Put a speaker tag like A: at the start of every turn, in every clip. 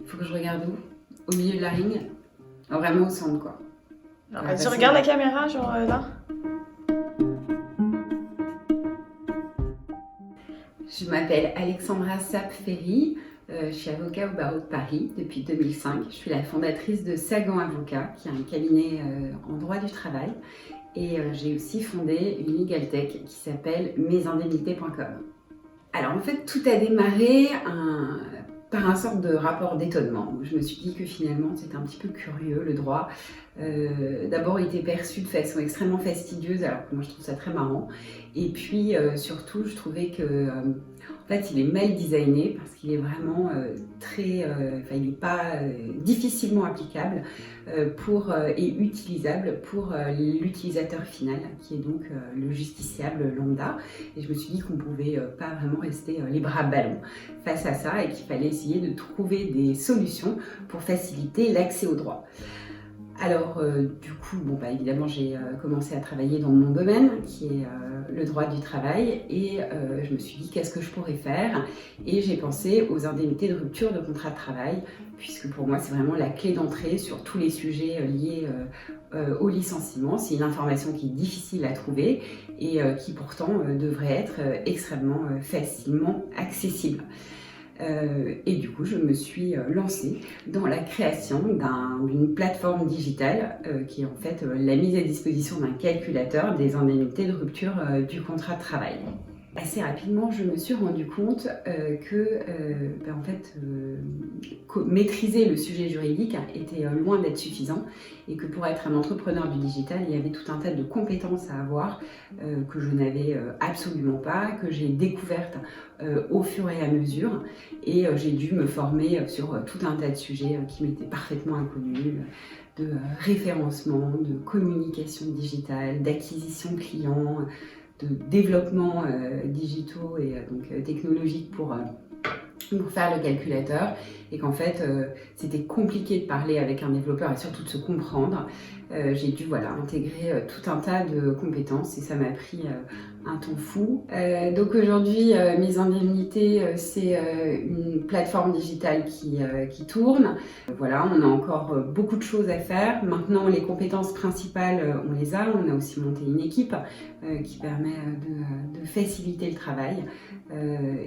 A: Faut que je regarde où? Au milieu de la ring? Vraiment au centre, quoi.
B: Tu regardes la caméra, genre là?
A: Je m'appelle Alexandra Sapp-Ferry, je suis avocat au barreau de Paris depuis 2005. Je suis la fondatrice de Sagan Avocat, qui est un cabinet en droit du travail. Et j'ai aussi fondé une legal tech qui s'appelle mesindemnités.com. Alors en fait, tout a démarré par un sorte de rapport d'étonnement. Je me suis dit que finalement, c'était un petit peu curieux, le droit. D'abord, il était perçu de façon extrêmement fastidieuse, alors que moi, je trouve ça très marrant. Et puis, surtout, je trouvais que, en fait, il est mal designé parce qu'il est vraiment il n'est pas difficilement applicable et utilisable pour l'utilisateur final, qui est donc le justiciable lambda. Et je me suis dit qu'on ne pouvait pas vraiment rester les bras ballants face à ça et qu'il fallait essayer de trouver des solutions pour faciliter l'accès au droit. Alors, du coup, évidemment, j'ai commencé à travailler dans mon domaine, qui est le droit du travail, et je me suis dit qu'est-ce que je pourrais faire, et j'ai pensé aux indemnités de rupture de contrat de travail, puisque pour moi, c'est vraiment la clé d'entrée sur tous les sujets liés au licenciement. C'est une information qui est difficile à trouver et qui pourtant devrait être extrêmement facilement accessible. Et du coup, je me suis lancée dans la création d'une plateforme digitale qui est en fait la mise à disposition d'un calculateur des indemnités de rupture du contrat de travail. Assez rapidement, je me suis rendu compte maîtriser le sujet juridique était loin d'être suffisant et que pour être un entrepreneur du digital, il y avait tout un tas de compétences à avoir que je n'avais absolument pas, que j'ai découvertes au fur et à mesure, et j'ai dû me former sur tout un tas de sujets qui m'étaient parfaitement inconnus, de référencement, de communication digitale, d'acquisition client, de développement digitaux et technologiques pour faire le calculateur, et qu'en fait c'était compliqué de parler avec un développeur et surtout de se comprendre. J'ai dû intégrer tout un tas de compétences et ça m'a pris un temps fou. Donc aujourd'hui, Mes Indemnités, c'est une plateforme digitale qui tourne. Voilà, on a encore beaucoup de choses à faire. Maintenant, les compétences principales, on les a. On a aussi monté une équipe qui permet de faciliter le travail.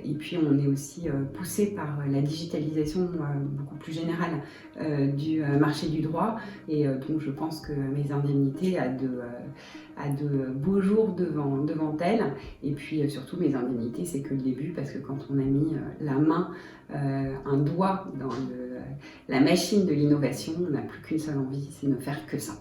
A: Et puis on est aussi poussé par la digitalisation beaucoup plus générale du marché du droit, et donc je pense que Mes Indemnités a de beaux jours devant elle. Et puis surtout, Mes Indemnités, c'est que le début, parce que quand on a mis la main, un doigt dans la machine de l'innovation, on n'a plus qu'une seule envie, c'est de ne faire que ça.